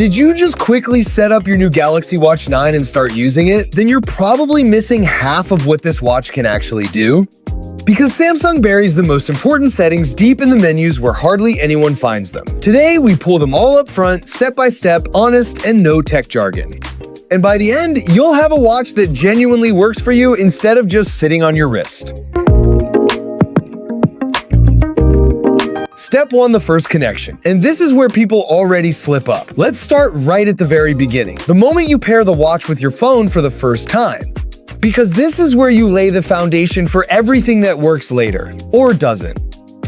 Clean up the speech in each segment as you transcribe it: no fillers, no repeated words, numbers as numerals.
Did you just quickly set up your new Galaxy Watch 9 and start using it? Then you're probably missing half of what this watch can actually do. Because Samsung buries the most important settings deep in the menus where hardly anyone finds them. Today, we pull them all up front, step by step, honest, and no tech jargon. And by the end, you'll have a watch that genuinely works for you instead of just sitting on your wrist. Step 1, the first connection. And this is where people already slip up. Let's start right at the very beginning, the moment you pair the watch with your phone for the first time. Because this is where you lay the foundation for everything that works later, or doesn't.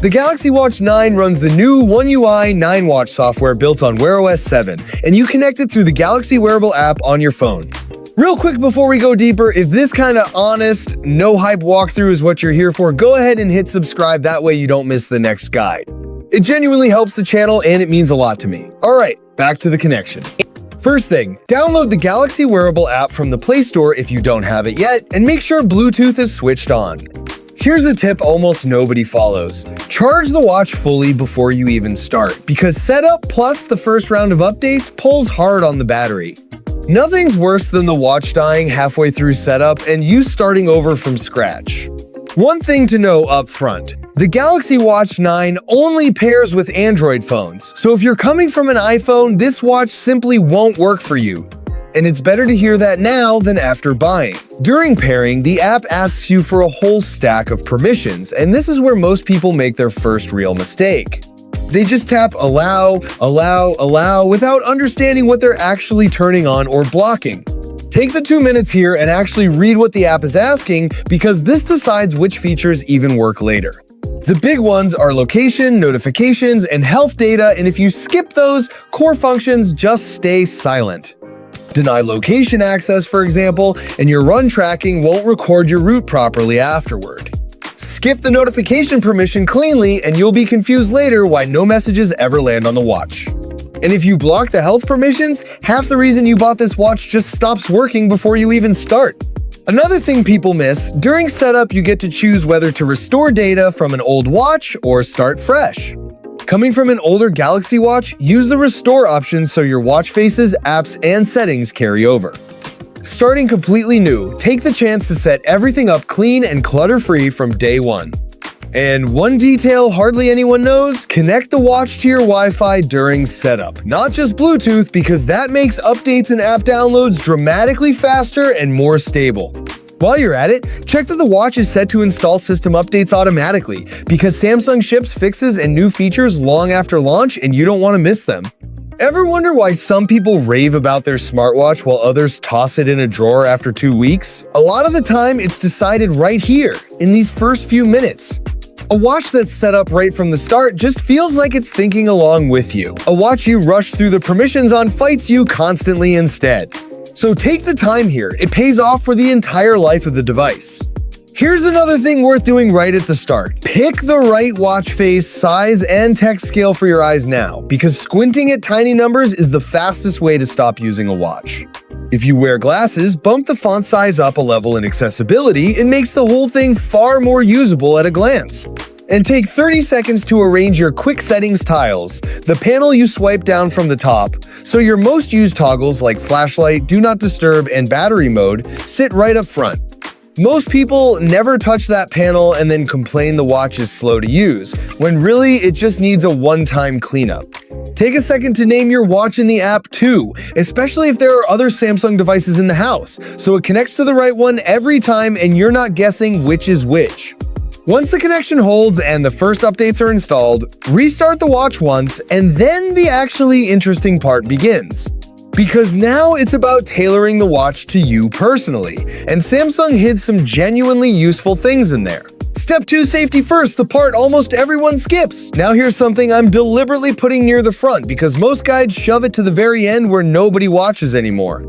The Galaxy Watch 9 runs the new One UI 9 Watch software built on Wear OS 7, and you connect it through the Galaxy Wearable app on your phone. Real quick before we go deeper, if this kind of honest, no hype walkthrough is what you're here for, go ahead and hit subscribe, that way you don't miss the next guide. It genuinely helps the channel and it means a lot to me. Alright, back to the connection. First thing, download the Galaxy Wearable app from the Play Store if you don't have it yet, and make sure Bluetooth is switched on. Here's a tip almost nobody follows. Charge the watch fully before you even start, because setup plus the first round of updates pulls hard on the battery. Nothing's worse than the watch dying halfway through setup and you starting over from scratch. One thing to know up front, the Galaxy Watch 9 only pairs with Android phones, so if you're coming from an iPhone, this watch simply won't work for you. And it's better to hear that now than after buying. During pairing, the app asks you for a whole stack of permissions, and this is where most people make their first real mistake. They just tap allow, allow, allow without understanding what they're actually turning on or blocking. Take the 2 minutes here and actually read what the app is asking, because this decides which features even work later. The big ones are location, notifications, and health data, and if you skip those, core functions just stay silent. Deny location access, for example, and your run tracking won't record your route properly afterward. Skip the notification permission cleanly, and you'll be confused later why no messages ever land on the watch. And if you block the health permissions, half the reason you bought this watch just stops working before you even start. Another thing people miss, during setup you get to choose whether to restore data from an old watch or start fresh. Coming from an older Galaxy Watch, use the restore option so your watch faces, apps, and settings carry over. Starting completely new, take the chance to set everything up clean and clutter-free from day one. And one detail hardly anyone knows, connect the watch to your Wi-Fi during setup. Not just Bluetooth, because that makes updates and app downloads dramatically faster and more stable. While you're at it, check that the watch is set to install system updates automatically, because Samsung ships fixes and new features long after launch and you don't want to miss them. Ever wonder why some people rave about their smartwatch while others toss it in a drawer after 2 weeks? A lot of the time, it's decided right here, in these first few minutes. A watch that's set up right from the start just feels like it's thinking along with you. A watch you rush through the permissions on fights you constantly instead. So take the time here, it pays off for the entire life of the device. Here's another thing worth doing right at the start. Pick the right watch face, size, and text scale for your eyes now, because squinting at tiny numbers is the fastest way to stop using a watch. If you wear glasses, bump the font size up a level in accessibility. It makes the whole thing far more usable at a glance. And take 30 seconds to arrange your quick settings tiles, the panel you swipe down from the top, so your most used toggles like flashlight, do not disturb, and battery mode sit right up front. Most people never touch that panel and then complain the watch is slow to use, when really it just needs a one-time cleanup. Take a second to name your watch in the app too, especially if there are other Samsung devices in the house, so it connects to the right one every time and you're not guessing which is which. Once the connection holds and the first updates are installed, restart the watch once, and then the actually interesting part begins. Because now it's about tailoring the watch to you personally, and Samsung hid some genuinely useful things in there. Step 2, safety first, the part almost everyone skips. Now here's something I'm deliberately putting near the front because most guides shove it to the very end where nobody watches anymore.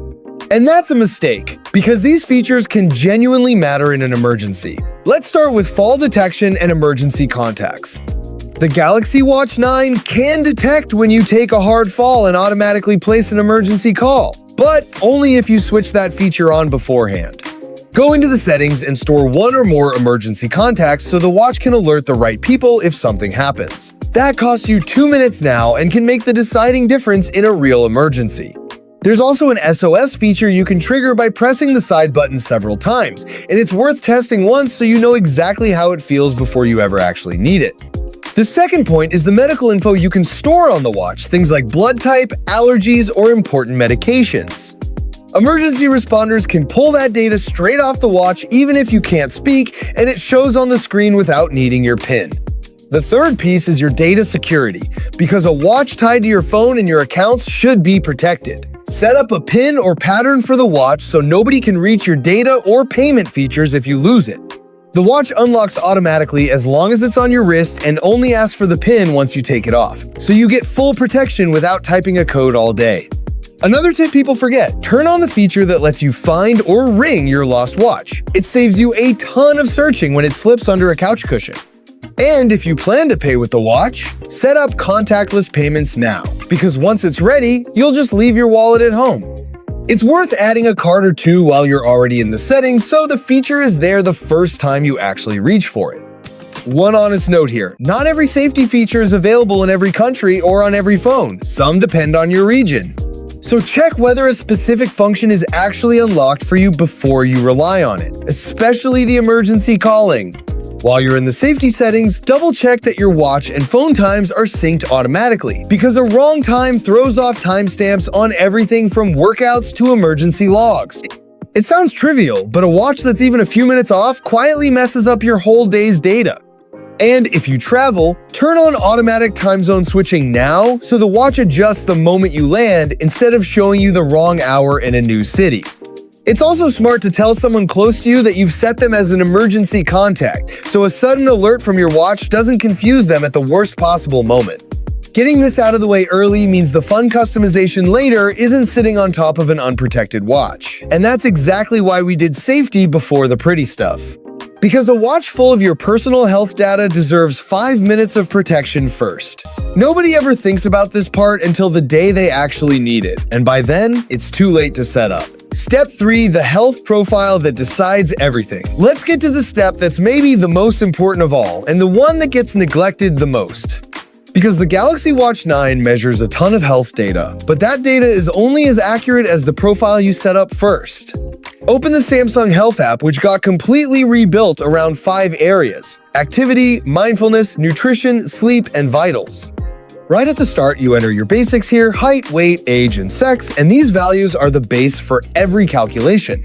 And that's a mistake, because these features can genuinely matter in an emergency. Let's start with fall detection and emergency contacts. The Galaxy Watch 9 can detect when you take a hard fall and automatically place an emergency call, but only if you switch that feature on beforehand. Go into the settings and store one or more emergency contacts so the watch can alert the right people if something happens. That costs you 2 minutes now and can make the deciding difference in a real emergency. There's also an SOS feature you can trigger by pressing the side button several times, and it's worth testing once so you know exactly how it feels before you ever actually need it. The second point is the medical info you can store on the watch, things like blood type, allergies, or important medications. Emergency responders can pull that data straight off the watch even if you can't speak, and it shows on the screen without needing your PIN. The third piece is your data security, because a watch tied to your phone and your accounts should be protected. Set up a PIN or pattern for the watch so nobody can reach your data or payment features if you lose it. The watch unlocks automatically as long as it's on your wrist and only asks for the PIN once you take it off, so you get full protection without typing a code all day. Another tip people forget, turn on the feature that lets you find or ring your lost watch. It saves you a ton of searching when it slips under a couch cushion. And if you plan to pay with the watch, set up contactless payments now, because once it's ready, you'll just leave your wallet at home. It's worth adding a card or two while you're already in the settings so the feature is there the first time you actually reach for it. One honest note here, not every safety feature is available in every country or on every phone. Some depend on your region. So check whether a specific function is actually unlocked for you before you rely on it, especially the emergency calling. While you're in the safety settings, double check that your watch and phone times are synced automatically, because a wrong time throws off timestamps on everything from workouts to emergency logs. It sounds trivial, but a watch that's even a few minutes off quietly messes up your whole day's data. And if you travel, turn on automatic time zone switching now so the watch adjusts the moment you land instead of showing you the wrong hour in a new city. It's also smart to tell someone close to you that you've set them as an emergency contact, so a sudden alert from your watch doesn't confuse them at the worst possible moment. Getting this out of the way early means the fun customization later isn't sitting on top of an unprotected watch. And that's exactly why we did safety before the pretty stuff. Because a watch full of your personal health data deserves 5 minutes of protection first. Nobody ever thinks about this part until the day they actually need it, and by then, it's too late to set up. Step 3, the health profile that decides everything. Let's get to the step that's maybe the most important of all, and the one that gets neglected the most. Because the Galaxy Watch 9 measures a ton of health data, but that data is only as accurate as the profile you set up first. Open the Samsung Health app, which got completely rebuilt around 5 areas: activity, mindfulness, nutrition, sleep, and vitals. Right at the start, you enter your basics here: height, weight, age, and sex, and these values are the base for every calculation.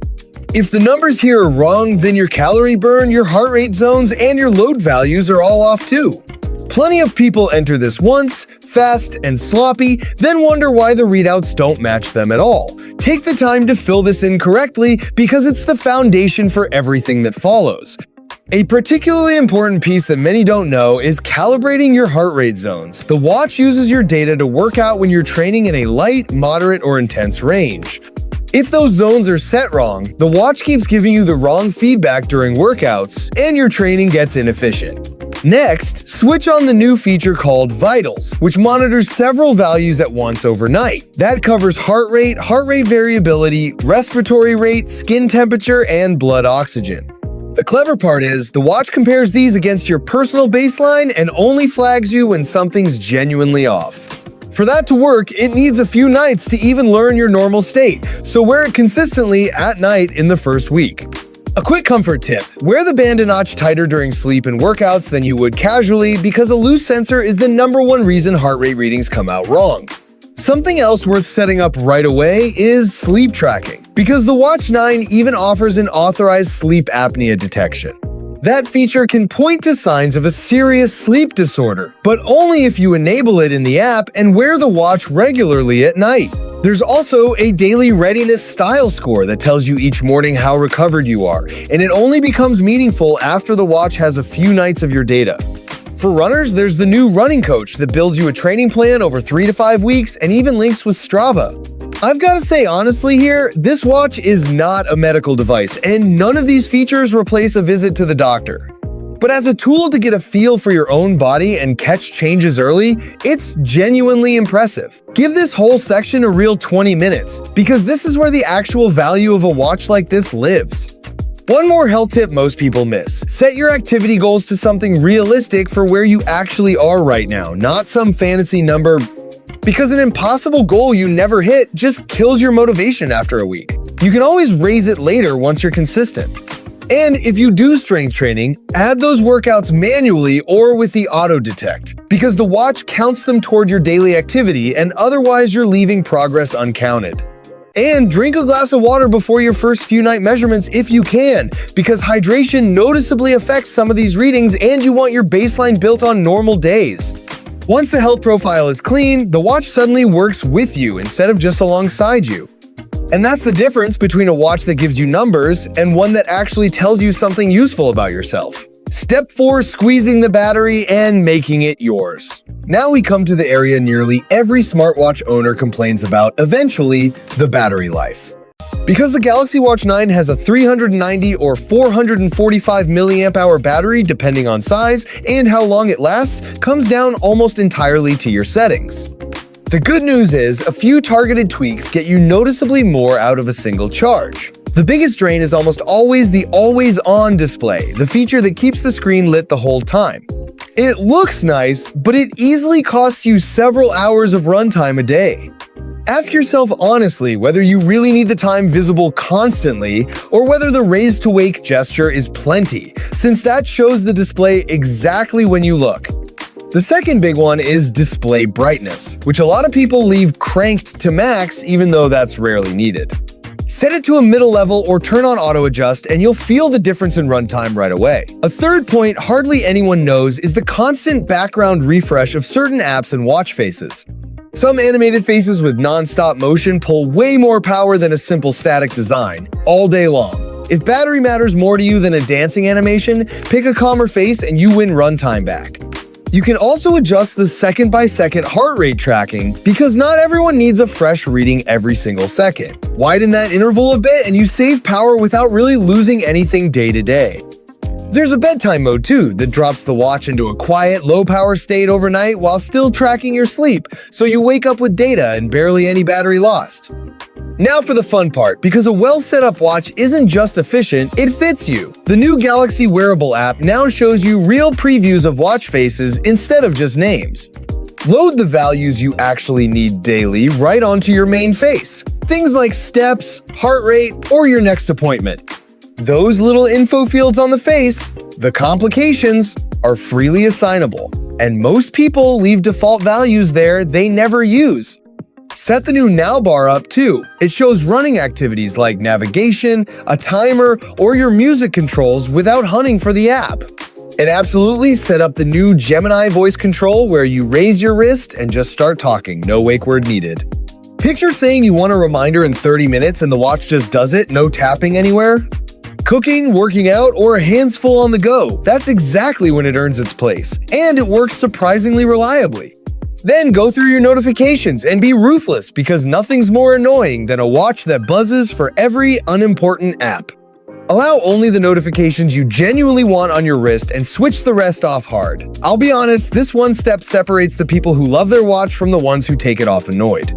If the numbers here are wrong, then your calorie burn, your heart rate zones, and your load values are all off too. Plenty of people enter this once, fast and sloppy, then wonder why the readouts don't match them at all. Take the time to fill this in correctly because it's the foundation for everything that follows. A particularly important piece that many don't know is calibrating your heart rate zones. The watch uses your data to work out when you're training in a light, moderate, or intense range. If those zones are set wrong, the watch keeps giving you the wrong feedback during workouts, and your training gets inefficient. Next, switch on the new feature called Vitals, which monitors several values at once overnight. That covers heart rate variability, respiratory rate, skin temperature, and blood oxygen. The clever part is, the watch compares these against your personal baseline and only flags you when something's genuinely off. For that to work, it needs a few nights to even learn your normal state, so wear it consistently at night in the first week. A quick comfort tip: wear the band a notch tighter during sleep and workouts than you would casually, because a loose sensor is the #1 reason heart rate readings come out wrong. Something else worth setting up right away is sleep tracking, because the Watch 9 even offers an authorized sleep apnea detection. That feature can point to signs of a serious sleep disorder, but only if you enable it in the app and wear the watch regularly at night. There's also a daily readiness style score that tells you each morning how recovered you are, and it only becomes meaningful after the watch has a few nights of your data. For runners, there's the new running coach that builds you a training plan over 3 to 5 weeks and even links with Strava. I've got to say honestly here, this watch is not a medical device, and none of these features replace a visit to the doctor. But as a tool to get a feel for your own body and catch changes early, it's genuinely impressive. Give this whole section a real 20 minutes, because this is where the actual value of a watch like this lives. One more health tip most people miss. Set your activity goals to something realistic for where you actually are right now, not some fantasy number, because an impossible goal you never hit just kills your motivation after a week. You can always raise it later once you're consistent. And if you do strength training, add those workouts manually or with the auto detect, because the watch counts them toward your daily activity and otherwise you're leaving progress uncounted. And drink a glass of water before your first few night measurements if you can, because hydration noticeably affects some of these readings and you want your baseline built on normal days. Once the health profile is clean, the watch suddenly works with you instead of just alongside you. And that's the difference between a watch that gives you numbers and one that actually tells you something useful about yourself. Step 4, squeezing the battery and making it yours. Now we come to the area nearly every smartwatch owner complains about, eventually, the battery life. Because the Galaxy Watch 9 has a 390 or 445 mAh battery depending on size, and how long it lasts comes down almost entirely to your settings. The good news is, a few targeted tweaks get you noticeably more out of a single charge. The biggest drain is almost always the always-on display, the feature that keeps the screen lit the whole time. It looks nice, but it easily costs you several hours of runtime a day. Ask yourself honestly whether you really need the time visible constantly or whether the raise to wake gesture is plenty, since that shows the display exactly when you look. The second big one is display brightness, which a lot of people leave cranked to max even though that's rarely needed. Set it to a middle level or turn on auto adjust and you'll feel the difference in runtime right away. A third point hardly anyone knows is the constant background refresh of certain apps and watch faces. Some animated faces with non-stop motion pull way more power than a simple static design, all day long. If battery matters more to you than a dancing animation, pick a calmer face and you win runtime back. You can also adjust the second-by-second heart rate tracking because not everyone needs a fresh reading every single second. Widen that interval a bit and you save power without really losing anything day to day. There's a bedtime mode too that drops the watch into a quiet, low-power state overnight while still tracking your sleep, so you wake up with data and barely any battery lost. Now for the fun part, because a well-set-up watch isn't just efficient, it fits you. The new Galaxy Wearable app now shows you real previews of watch faces instead of just names. Load the values you actually need daily right onto your main face. Things like steps, heart rate, or your next appointment. Those little info fields on the face, the complications, are freely assignable, and most people leave default values there they never use. Set the new Now bar up too. It shows running activities like navigation, a timer, or your music controls without hunting for the app. And absolutely set up the new Gemini voice control where you raise your wrist and just start talking, no wake word needed. Picture saying you want a reminder in 30 minutes and the watch just does it, no tapping anywhere. Cooking, working out, or hands full on the go, that's exactly when it earns its place, and it works surprisingly reliably. Then go through your notifications and be ruthless because nothing's more annoying than a watch that buzzes for every unimportant app. Allow only the notifications you genuinely want on your wrist and switch the rest off hard. I'll be honest, this one step separates the people who love their watch from the ones who take it off annoyed.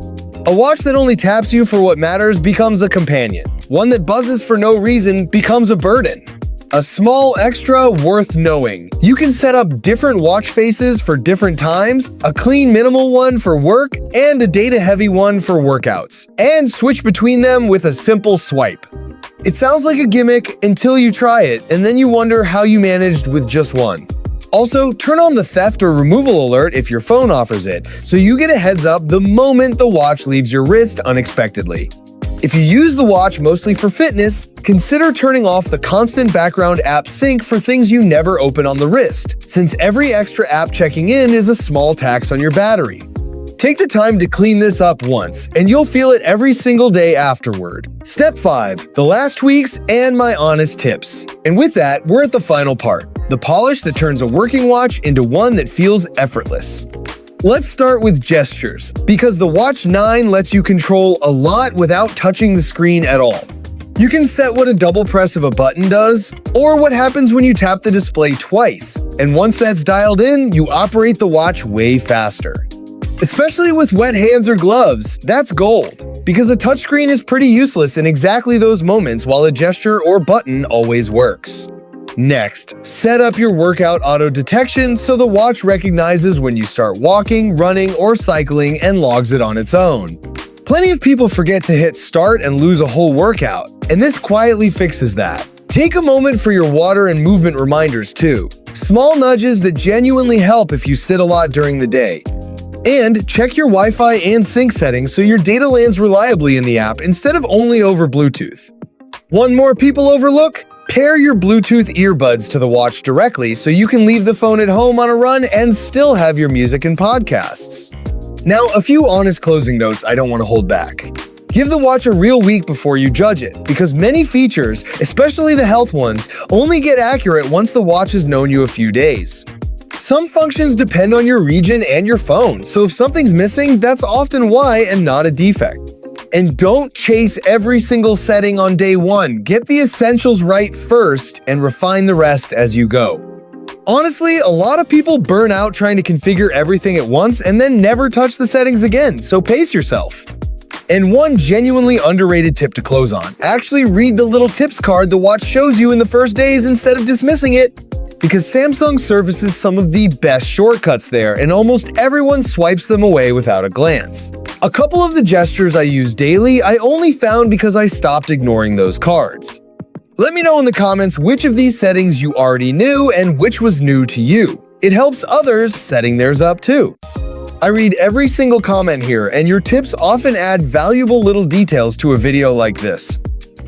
A watch that only taps you for what matters becomes a companion. One that buzzes for no reason becomes a burden. A small extra worth knowing. You can set up different watch faces for different times, a clean minimal one for work, and a data-heavy one for workouts, and switch between them with a simple swipe. It sounds like a gimmick until you try it, and then you wonder how you managed with just one. Also, turn on the theft or removal alert if your phone offers it, so you get a heads up the moment the watch leaves your wrist unexpectedly. If you use the watch mostly for fitness, consider turning off the constant background app sync for things you never open on the wrist, since every extra app checking in is a small tax on your battery. Take the time to clean this up once, and you'll feel it every single day afterward. Step 5, the last tweaks and my honest tips. And with that, we're at the final part, the polish that turns a working watch into one that feels effortless. Let's start with gestures, because the Watch 9 lets you control a lot without touching the screen at all. You can set what a double press of a button does, or what happens when you tap the display twice, and once that's dialed in, you operate the watch way faster. Especially with wet hands or gloves, that's gold. Because a touchscreen is pretty useless in exactly those moments while a gesture or button always works. Next, set up your workout auto detection so the watch recognizes when you start walking, running, or cycling and logs it on its own. Plenty of people forget to hit start and lose a whole workout, and this quietly fixes that. Take a moment for your water and movement reminders too. Small nudges that genuinely help if you sit a lot during the day. And check your Wi-Fi and sync settings so your data lands reliably in the app instead of only over Bluetooth. One more people overlook? Pair your Bluetooth earbuds to the watch directly so you can leave the phone at home on a run and still have your music and podcasts. Now, a few honest closing notes I don't want to hold back. Give the watch a real week before you judge it, because many features, especially the health ones, only get accurate once the watch has known you a few days. Some functions depend on your region and your phone, so if something's missing, that's often why and not a defect. And don't chase every single setting on day one. Get the essentials right first and refine the rest as you go. Honestly, a lot of people burn out trying to configure everything at once and then never touch the settings again, so pace yourself. And one genuinely underrated tip to close on: actually read the little tips card the watch shows you in the first days instead of dismissing it. Because Samsung services some of the best shortcuts there, and almost everyone swipes them away without a glance. A couple of the gestures I use daily, I only found because I stopped ignoring those cards. Let me know in the comments which of these settings you already knew and which was new to you. It helps others setting theirs up too. I read every single comment here, and your tips often add valuable little details to a video like this.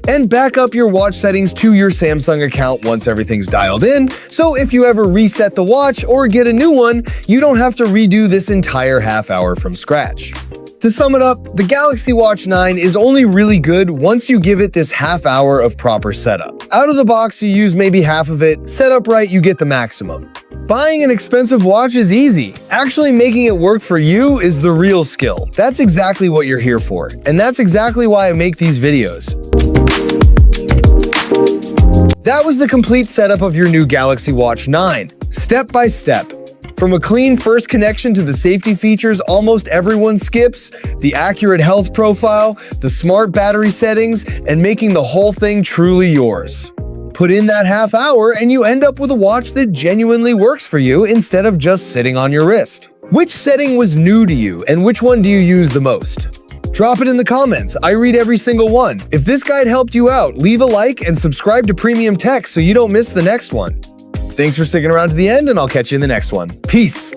And back up your watch settings to your Samsung account once everything's dialed in, so if you ever reset the watch or get a new one, you don't have to redo this entire half hour from scratch. To sum it up, the Galaxy Watch 9 is only really good once you give it this half hour of proper setup. Out of the box, you use maybe half of it. Set up right, you get the maximum. Buying an expensive watch is easy. Actually making it work for you is the real skill. That's exactly what you're here for, and that's exactly why I make these videos. That was the complete setup of your new Galaxy Watch 9, step by step. From a clean first connection to the safety features almost everyone skips, the accurate health profile, the smart battery settings, and making the whole thing truly yours. Put in that half hour and you end up with a watch that genuinely works for you instead of just sitting on your wrist. Which setting was new to you and which one do you use the most? Drop it in the comments. I read every single one. If this guide helped you out, leave a like and subscribe to Premium Tech so you don't miss the next one. Thanks for sticking around to the end, and I'll catch you in the next one. Peace.